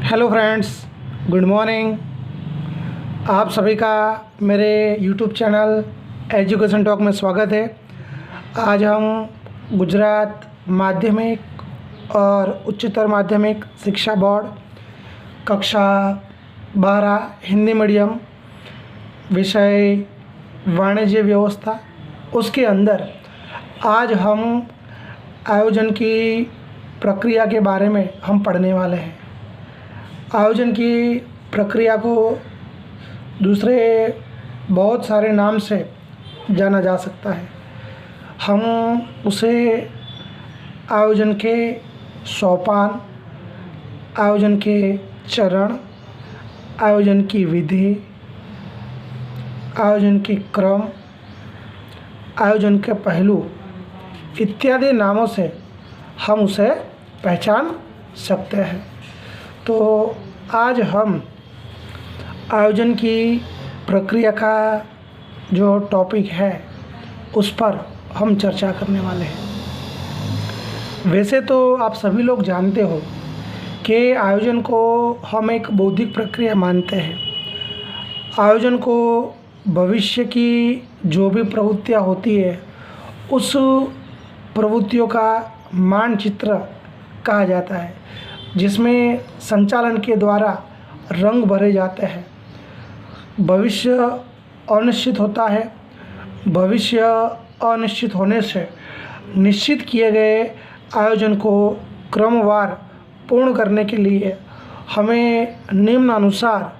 Hello friends, good morning. आप सभी का मेरे यूट्यूब चैनल एजुकेशन टॉक में स्वागत है। आज हम गुजरात माध्यमिक और उच्चतर माध्यमिक शिक्षा बोर्ड कक्षा 12 हिंदी मीडियम विषय वाणिज्य व्यवस्था उसके अंदर आज हम आयोजन की प्रक्रिया के बारे में हम पढ़ने वाले हैं। आयोजन की प्रक्रिया को दूसरे बहुत सारे नाम से जाना जा सकता है। हम उसे आयोजन के सोपान, आयोजन के चरण, आयोजन की विधि, आयोजन की क्रम, आयोजन के पहलू इत्यादि नामों से हम उसे पहचान सकते हैं। तो आज हम आयोजन की प्रक्रिया का जो टॉपिक है उस पर हम चर्चा करने वाले हैं। वैसे तो आप सभी लोग जानते हो कि आयोजन को हम एक बौद्धिक प्रक्रिया मानते हैं। आयोजन को भविष्य की जो भी प्रवृत्तियाँ होती है उस प्रवृत्तियों का मानचित्र कहा जाता है, जिसमें संचालन के द्वारा रंग भरे जाते हैं। भविष्य अनिश्चित होता है। भविष्य अनिश्चित होने से निश्चित किए गए आयोजन को क्रमवार पूर्ण करने के लिए हमें निम्नानुसार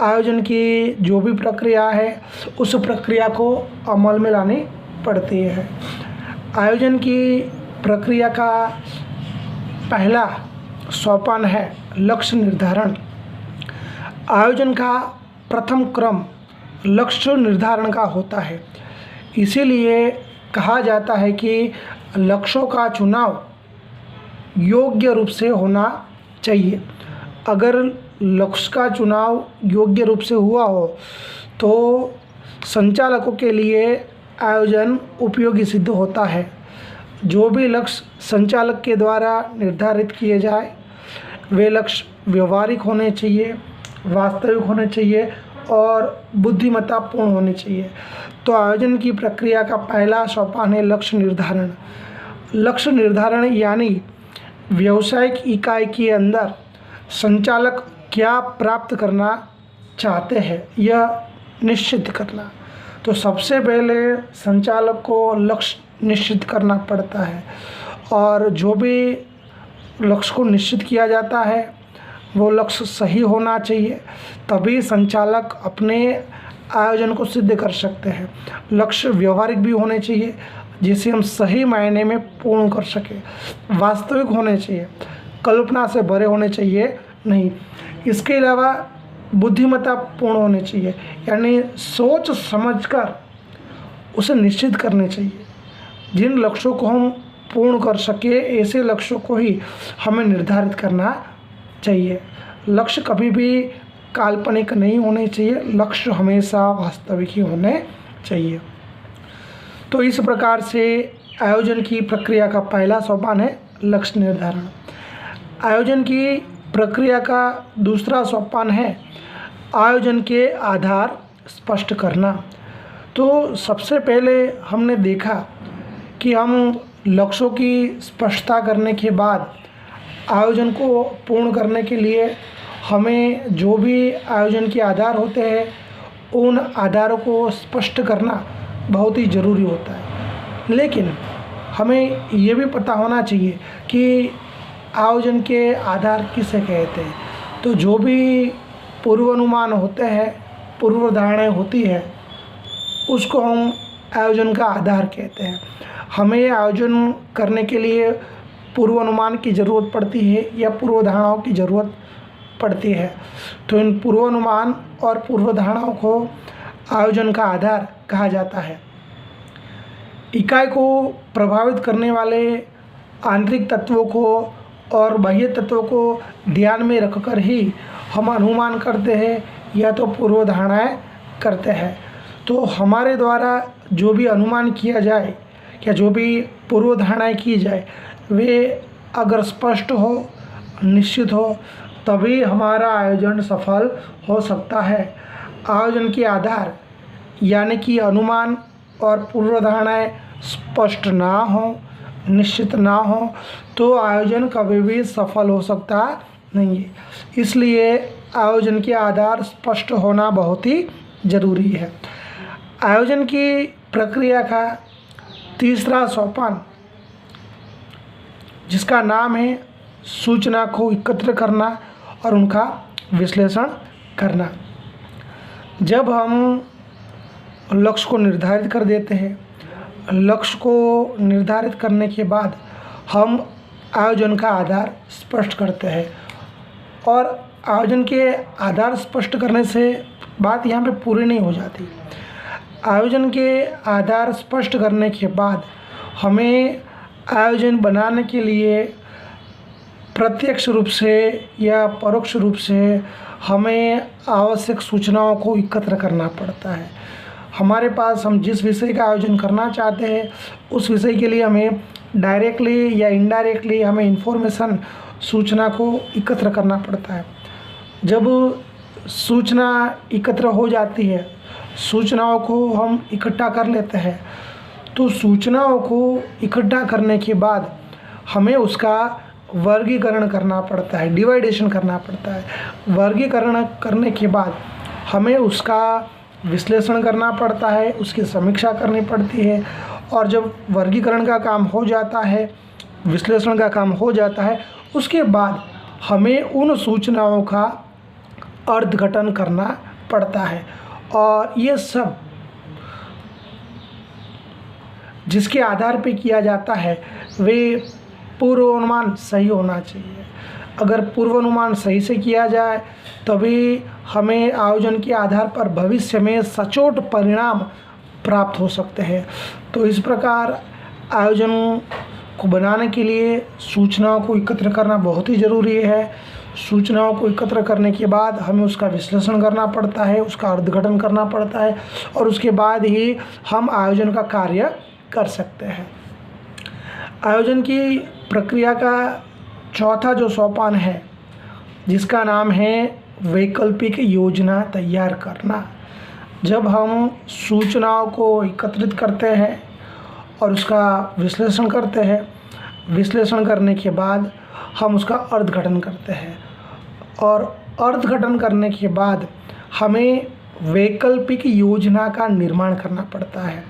आयोजन की जो भी प्रक्रिया है उस प्रक्रिया को अमल में लानी पड़ती है। आयोजन की प्रक्रिया का पहला सोपान है लक्ष्य निर्धारण। आयोजन का प्रथम क्रम लक्ष्य निर्धारण का होता है। इसीलिए कहा जाता है कि लक्ष्यों का चुनाव योग्य रूप से होना चाहिए। अगर लक्ष्य का चुनाव योग्य रूप से हुआ हो तो संचालकों के लिए आयोजन उपयोगी सिद्ध होता है। जो भी लक्ष्य संचालक के द्वारा निर्धारित किए जाए वे लक्ष्य व्यवहारिक होने चाहिए, वास्तविक होने चाहिए और बुद्धिमत्तापूर्ण होने चाहिए। तो आयोजन की प्रक्रिया का पहला सोपान है लक्ष्य निर्धारण। लक्ष्य निर्धारण यानी व्यावसायिक इकाई के अंदर संचालक क्या प्राप्त करना चाहते हैं यह निश्चित करना। तो सबसे पहले संचालक को लक्ष्य निश्चित करना पड़ता है और जो भी लक्ष्य को निश्चित किया जाता है वो लक्ष्य सही होना चाहिए, तभी संचालक अपने आयोजन को सिद्ध कर सकते हैं। लक्ष्य व्यवहारिक भी होने चाहिए जिसे हम सही मायने में पूर्ण कर सकें। वास्तविक होने चाहिए, कल्पना से भरे होने चाहिए नहीं। इसके अलावा बुद्धिमत्ता पूर्ण होने चाहिए, यानी सोच समझकर उसे निश्चित करने चाहिए। जिन लक्ष्यों को हम पूर्ण कर सके ऐसे लक्ष्यों को ही हमें निर्धारित करना चाहिए। लक्ष्य कभी भी काल्पनिक नहीं होने चाहिए, लक्ष्य हमेशा वास्तविक ही होने चाहिए। तो इस प्रकार से आयोजन की प्रक्रिया का पहला सोपान है लक्ष्य निर्धारण। आयोजन की प्रक्रिया का दूसरा सोपान है आयोजन के आधार स्पष्ट करना। तो सबसे पहले हमने देखा कि हम लक्ष्यों की स्पष्टता करने के बाद आयोजन को पूर्ण करने के लिए हमें जो भी आयोजन के आधार होते हैं उन आधारों को स्पष्ट करना बहुत ही ज़रूरी होता है। लेकिन हमें ये भी पता होना चाहिए कि आयोजन के आधार किसे कहते हैं। तो जो भी पूर्वानुमान होते हैं, पूर्व धारणाएँ होती है, उसको हम आयोजन का आधार कहते हैं। हमें आयोजन करने के लिए पूर्वानुमान की ज़रूरत पड़ती है या पूर्व धारणाओं की ज़रूरत पड़ती है। तो इन पूर्वानुमान और पूर्व धारणाओं को आयोजन का आधार कहा जाता है। इकाई को प्रभावित करने वाले आंतरिक तत्वों को और बाह्य तत्वों को ध्यान में रखकर ही हम अनुमान करते हैं या तो पूर्व धारणाएँ करते हैं। तो हमारे द्वारा जो भी अनुमान किया जाए या जो भी पूर्व धारणाएँ की जाए वे अगर स्पष्ट हो, निश्चित हो, तभी हमारा आयोजन सफल हो सकता है। आयोजन के आधार यानी कि अनुमान और पूर्वधारणाएं स्पष्ट ना हो, निश्चित ना हो, तो आयोजन कभी भी सफल हो सकता नहीं है। इसलिए आयोजन के आधार स्पष्ट होना बहुत ही ज़रूरी है। आयोजन की प्रक्रिया का तीसरा सोपान, जिसका नाम है सूचना को एकत्र करना और उनका विश्लेषण करना। जब हम लक्ष्य को निर्धारित कर देते हैं, लक्ष्य को निर्धारित करने के बाद हम आयोजन का आधार स्पष्ट करते हैं। और आयोजन के आधार स्पष्ट करने से बात यहाँ पे पूरी नहीं हो जाती। आयोजन के आधार स्पष्ट करने के बाद हमें आयोजन बनाने के लिए प्रत्यक्ष रूप से या परोक्ष रूप से हमें आवश्यक सूचनाओं को एकत्र करना पड़ता है। हमारे पास हम जिस विषय का आयोजन करना चाहते हैं उस विषय के लिए हमें डायरेक्टली या इनडायरेक्टली हमें इन्फॉर्मेशन, सूचना को एकत्र करना पड़ता है। जब सूचना एकत्र हो जाती है, सूचनाओं को हम इकट्ठा कर लेते हैं, तो सूचनाओं को इकट्ठा करने के बाद हमें उसका वर्गीकरण करना पड़ता है, डिवाइडेशन करना पड़ता है। वर्गीकरण करने के बाद हमें उसका विश्लेषण करना पड़ता है, उसकी समीक्षा करनी पड़ती है। और जब वर्गीकरण का काम हो जाता है, विश्लेषण का काम हो जाता है, उसके बाद हमें उन सूचनाओं का अर्थघटन करना पड़ता है। और ये सब जिसके आधार पे किया जाता है वे पूर्वानुमान सही होना चाहिए। अगर पूर्वानुमान सही से किया जाए तभी हमें आयोजन के आधार पर भविष्य में सचोट परिणाम प्राप्त हो सकते हैं। तो इस प्रकार आयोजन को बनाने के लिए सूचनाओं को एकत्र करना बहुत ही ज़रूरी है। सूचनाओं को एकत्र करने के बाद हमें उसका विश्लेषण करना पड़ता है, उसका अर्थघटन करना पड़ता है और उसके बाद ही हम आयोजन का कार्य कर सकते हैं। आयोजन की प्रक्रिया का चौथा जो सोपान है, जिसका नाम है वैकल्पिक योजना तैयार करना। जब हम सूचनाओं को एकत्रित करते हैं और उसका विश्लेषण करते हैं, विश्लेषण करने के बाद हम उसका अर्थघटन करते हैं और अर्थघटन करने के बाद हमें वैकल्पिक योजना का निर्माण करना पड़ता है।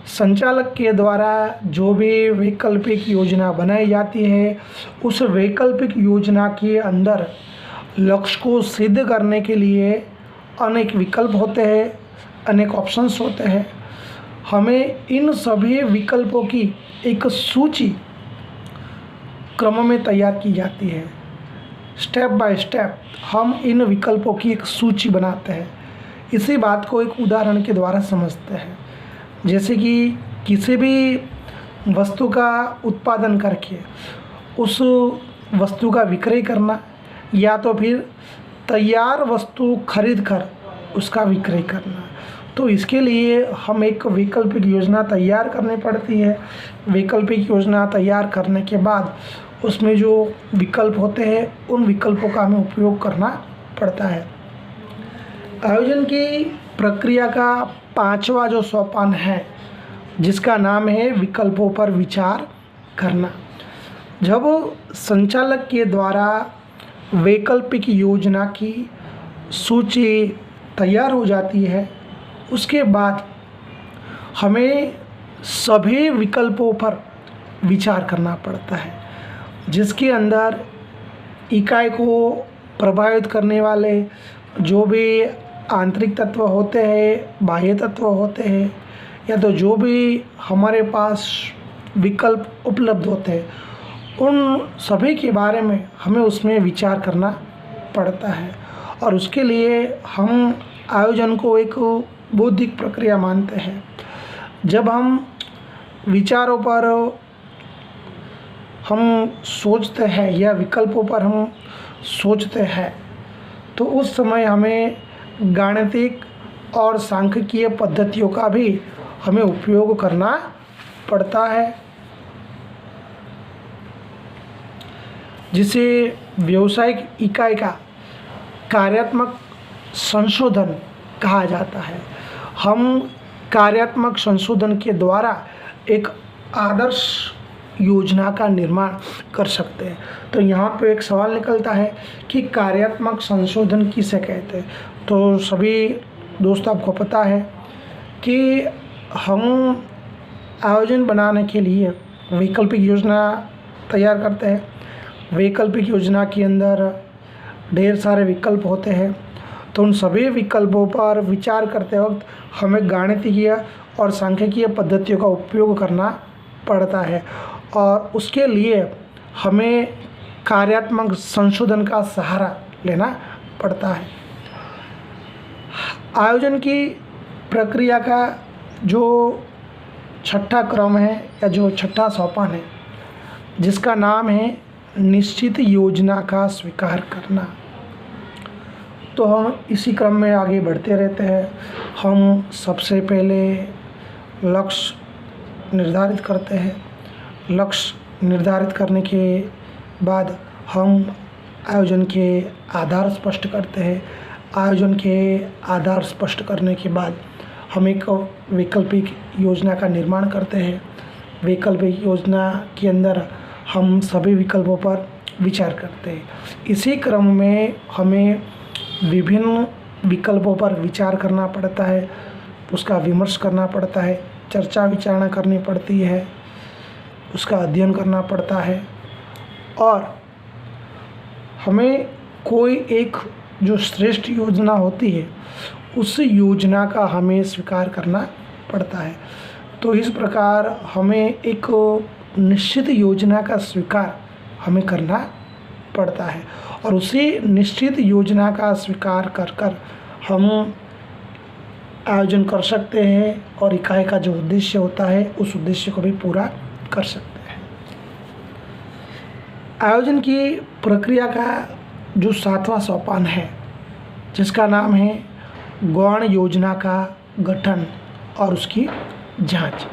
संचालक के द्वारा जो भी वैकल्पिक योजना बनाई जाती है, उस वैकल्पिक योजना के अंदर लक्ष्य को सिद्ध करने के लिए अनेक विकल्प होते हैं, अनेक ऑप्शंस होते हैं। हमें इन सभी विकल्पों की एक सूची क्रम में तैयार की जाती है। स्टेप बाय स्टेप हम इन विकल्पों की एक सूची बनाते हैं। इसी बात को एक उदाहरण के द्वारा समझते हैं। जैसे कि किसी भी वस्तु का उत्पादन करके उस वस्तु का विक्रय करना या तो फिर तैयार वस्तु खरीद कर उसका विक्रय करना। तो इसके लिए हम एक वैकल्पिक योजना तैयार करनी पड़ती है। वैकल्पिक योजना तैयार करने के बाद उसमें जो विकल्प होते हैं उन विकल्पों का हमें उपयोग करना पड़ता है। आयोजन की प्रक्रिया का पांचवा जो सोपान है, जिसका नाम है विकल्पों पर विचार करना। जब संचालक के द्वारा वैकल्पिक योजना की सूची तैयार हो जाती है, उसके बाद हमें सभी विकल्पों पर विचार करना पड़ता है, जिसके अंदर इकाई को प्रभावित करने वाले जो भी आंतरिक तत्व होते हैं, बाह्य तत्व होते हैं, या तो जो भी हमारे पास विकल्प उपलब्ध होते हैं, उन सभी के बारे में हमें उसमें विचार करना पड़ता है। और उसके लिए हम आयोजन को एक बौद्धिक प्रक्रिया मानते हैं। जब हम विचारों पर हम सोचते हैं या विकल्पों पर हम सोचते हैं, तो उस समय हमें गणितिक और सांख्यिकीय पद्धतियों का भी हमें उपयोग करना पड़ता है। जिसे व्यावसायिक इकाई का कार्यात्मक संशोधन कहा जाता है। हम कार्यात्मक संशोधन के द्वारा एक आदर्श योजना का निर्माण कर सकते हैं। तो यहाँ पे एक सवाल निकलता है कि कार्यात्मक संशोधन किसे कहते हैं। तो सभी दोस्तों आपको पता है कि हम आयोजन बनाने के लिए वैकल्पिक योजना तैयार करते हैं। वैकल्पिक योजना के अंदर ढेर सारे विकल्प होते हैं, तो उन सभी विकल्पों पर विचार करते वक्त हमें गणितीय और सांख्यिकीय पद्धतियों का उपयोग करना पड़ता है और उसके लिए हमें कार्यात्मक संशोधन का सहारा लेना पड़ता है। आयोजन की प्रक्रिया का जो छठा क्रम है या जो छठा सोपान है, जिसका नाम है निश्चित योजना का स्वीकार करना, तो हम इसी क्रम में आगे बढ़ते रहते हैं। हम सबसे पहले लक्ष्य निर्धारित करते हैं। लक्ष्य निर्धारित करने के बाद हम आयोजन के आधार स्पष्ट करते हैं। आयोजन के आधार स्पष्ट करने के बाद हम एक वैकल्पिक योजना का निर्माण करते हैं। वैकल्पिक योजना के अंदर हम सभी विकल्पों पर विचार करते हैं। इसी क्रम में हमें विभिन्न विकल्पों पर विचार करना पड़ता है, उसका विमर्श करना पड़ता है, चर्चा विचारणा करनी पड़ती है, उसका अध्ययन करना पड़ता है और हमें कोई एक जो श्रेष्ठ योजना होती है उस योजना का हमें स्वीकार करना पड़ता है। तो इस प्रकार हमें एक निश्चित योजना का स्वीकार हमें करना पड़ता है और उसी निश्चित योजना का स्वीकार कर हम आयोजन कर सकते हैं और इकाई का जो उद्देश्य होता है उस उद्देश्य को भी पूरा कर सकते हैं। आयोजन की प्रक्रिया का जो सातवां सोपान है, जिसका नाम है गौण योजना का गठन और उसकी जांच।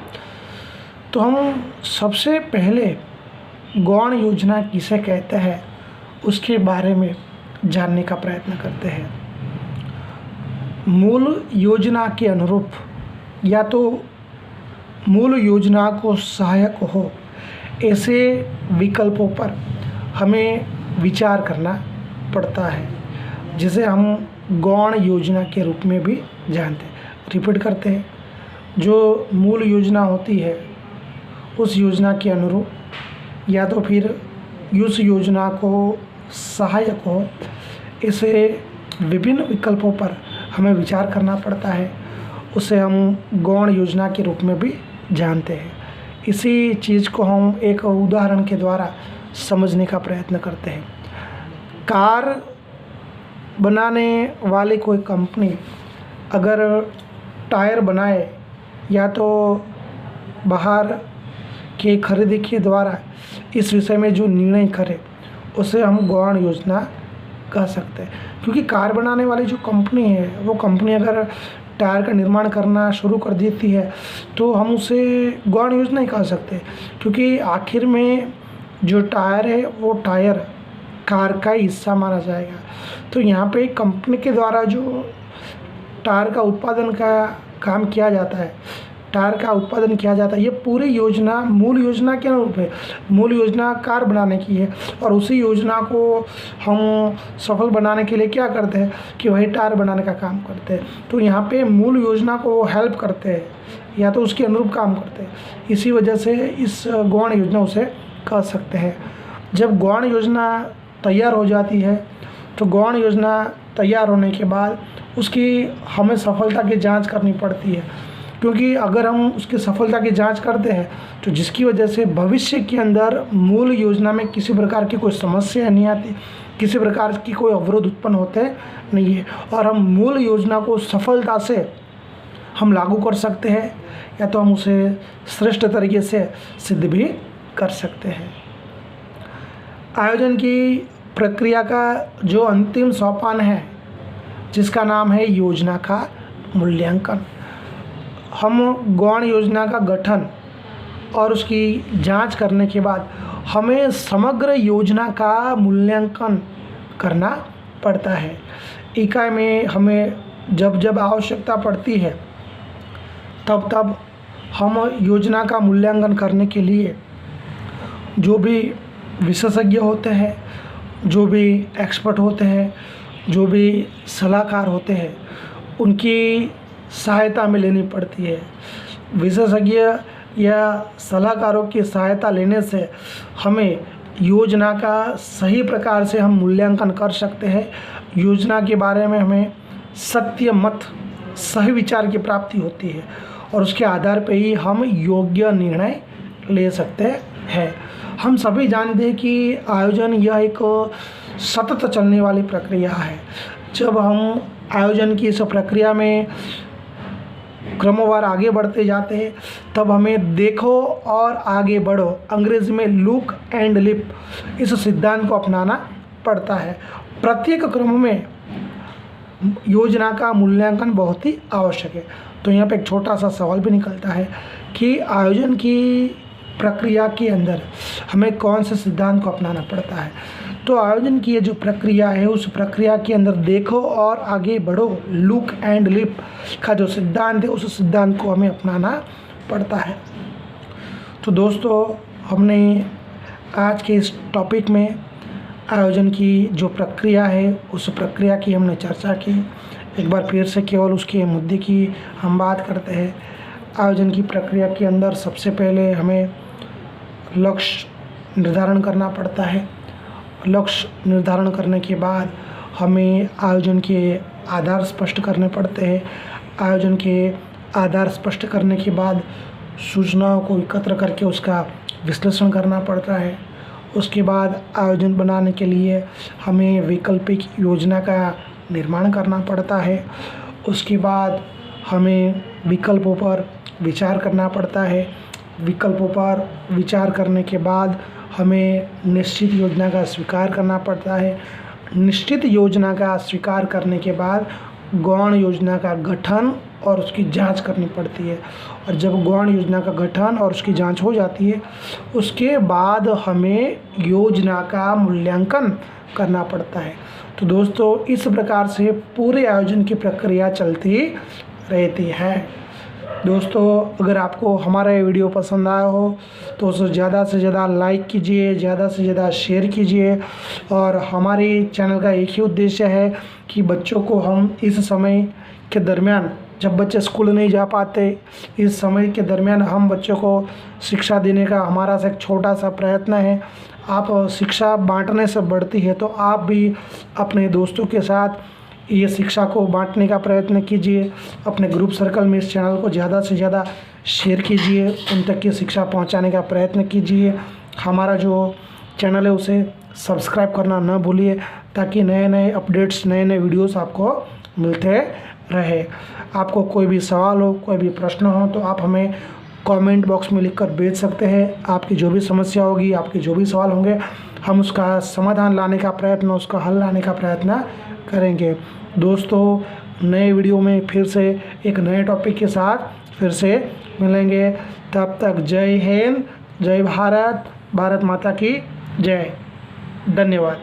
तो हम सबसे पहले गौण योजना किसे कहते हैं उसके बारे में जानने का प्रयत्न करते हैं। मूल योजना के अनुरूप या तो मूल योजना को सहायक हो ऐसे विकल्पों पर हमें विचार करना पड़ता है, जिसे हम गौण योजना के रूप में भी जानते हैं। रिपीट करते हैं, जो मूल योजना होती है उस योजना के अनुरूप या तो फिर उस योजना को सहायक हो, इसे विभिन्न विकल्पों पर हमें विचार करना पड़ता है, उसे हम गौण योजना के रूप में भी जानते हैं। इसी चीज़ को हम एक उदाहरण के द्वारा समझने का प्रयत्न करते हैं। कार बनाने वाली कोई कंपनी अगर टायर बनाए या तो बाहर के खरीदी के द्वारा इस विषय में जो निर्णय करे उसे हम गौण योजना कह सकते हैं। क्योंकि कार बनाने वाली जो कंपनी है वो कंपनी अगर टायर का निर्माण करना शुरू कर देती है तो हम उसे गौण योजना ही कह सकते हैं, क्योंकि आखिर में जो टायर है वो टायर कार का हिस्सा माना जाएगा। तो यहाँ पे कंपनी के द्वारा जो टायर का उत्पादन का काम किया जाता है, टायर का उत्पादन किया जाता है, ये पूरी योजना मूल योजना के अनुरूप है। मूल योजना कार बनाने की है और उसी योजना को हम सफल बनाने के लिए क्या करते हैं कि वही टायर बनाने का काम करते हैं। तो यहाँ पे मूल योजना को हेल्प करते हैं या तो उसके अनुरूप काम करते हैं। इसी वजह से इस गौण योजना उसे कह सकते हैं। जब गौण योजना तैयार हो जाती है तो गौण योजना तैयार होने के बाद उसकी हमें सफलता की जांच करनी पड़ती है, क्योंकि अगर हम उसकी सफलता की जांच करते हैं तो जिसकी वजह से भविष्य के अंदर मूल योजना में किसी प्रकार की कोई समस्या नहीं आती, किसी प्रकार की कोई अवरोध उत्पन्न होते नहीं है और हम मूल योजना को सफलता से हम लागू कर सकते हैं या तो हम उसे श्रेष्ठ तरीके से सिद्ध भी कर सकते हैं। आयोजन की प्रक्रिया का जो अंतिम सोपान है, जिसका नाम है योजना का मूल्यांकन, हम गौण योजना का गठन और उसकी जांच करने के बाद हमें समग्र योजना का मूल्यांकन करना पड़ता है। इकाई में हमें जब जब आवश्यकता पड़ती है तब तब हम योजना का मूल्यांकन करने के लिए जो भी विशेषज्ञ होते हैं, जो भी एक्सपर्ट होते हैं, जो भी सलाहकार होते हैं, उनकी सहायता में लेनी पड़ती है। विशेषज्ञ या सलाहकारों की सहायता लेने से हमें योजना का सही प्रकार से हम मूल्यांकन कर सकते हैं। योजना के बारे में हमें सत्य मत, सही विचार की प्राप्ति होती है और उसके आधार पर ही हम योग्य निर्णय ले सकते हैं। हम सभी जानते हैं कि आयोजन यह एक सतत चलने वाली प्रक्रिया है। जब हम आयोजन की इस प्रक्रिया में क्रमवार आगे बढ़ते जाते हैं तब हमें देखो और आगे बढ़ो, अंग्रेजी में लुक एंड लिप, इस सिद्धांत को अपनाना पड़ता है। प्रत्येक क्रम में योजना का मूल्यांकन बहुत ही आवश्यक है। तो यहाँ पे एक छोटा सा सवाल भी निकलता है कि आयोजन की प्रक्रिया के अंदर हमें कौन से सिद्धांत को अपनाना पड़ता है। तो आयोजन की ये जो प्रक्रिया है, उस प्रक्रिया के अंदर देखो और आगे बढ़ो, लुक एंड लिप का जो सिद्धांत है, उस सिद्धांत को हमें अपनाना पड़ता है। तो दोस्तों, हमने आज के इस टॉपिक में आयोजन की जो प्रक्रिया है, उस प्रक्रिया की हमने चर्चा की। एक बार फिर से केवल उसके मुद्दे की हम बात करते हैं। आयोजन की प्रक्रिया के अंदर सबसे पहले हमें लक्ष्य निर्धारण करना पड़ता है। लक्ष्य निर्धारण करने के बाद हमें आयोजन के आधार स्पष्ट करने पड़ते हैं। आयोजन के आधार स्पष्ट करने के बाद सूचनाओं को एकत्र करके उसका विश्लेषण करना पड़ता है। उसके बाद आयोजन बनाने के लिए हमें वैकल्पिक योजना का निर्माण करना पड़ता है। उसके बाद हमें विकल्पों पर विचार करना पड़ता है। विकल्पों पर विचार करने के बाद हमें निश्चित योजना का स्वीकार करना पड़ता है। निश्चित योजना का स्वीकार करने के बाद गौण योजना का गठन और उसकी जांच करनी पड़ती है। और जब गौण योजना का गठन और उसकी जांच हो जाती है, उसके बाद हमें योजना का मूल्यांकन करना पड़ता है। तो दोस्तों, इस प्रकार से पूरे आयोजन की प्रक्रिया चलती रहती है। दोस्तों, अगर आपको हमारा ये वीडियो पसंद आया हो तो उसे ज़्यादा से ज़्यादा लाइक कीजिए, ज़्यादा से ज़्यादा शेयर कीजिए। और हमारे चैनल का एक ही उद्देश्य है कि बच्चों को हम इस समय के दरमियान, जब बच्चे स्कूल नहीं जा पाते, इस समय के दरमियान हम बच्चों को शिक्षा देने का हमारा एक छोटा सा प्रयत्न है। आप शिक्षा बांटने से बढ़ती है, तो आप भी अपने दोस्तों के साथ ये शिक्षा को बांटने का प्रयत्न कीजिए। अपने ग्रुप सर्कल में इस चैनल को ज़्यादा से ज़्यादा शेयर कीजिए, उन तक की शिक्षा पहुंचाने का प्रयत्न कीजिए। हमारा जो चैनल है उसे सब्सक्राइब करना न भूलिए, ताकि नए नए अपडेट्स, नए नए वीडियोस आपको मिलते रहे। आपको कोई भी सवाल हो, कोई भी प्रश्न हो, तो आप हमें कमेंट बॉक्स में लिखकर भेज सकते हैं। आपकी जो भी समस्या होगी, आपके जो भी सवाल होंगे, हम उसका समाधान लाने का प्रयत्न, उसका हल लाने का प्रयत्न करेंगे। दोस्तों, नए वीडियो में फिर से एक नए टॉपिक के साथ फिर से मिलेंगे। तब तक जय हिंद, जय भारत, भारत माता की जय। धन्यवाद।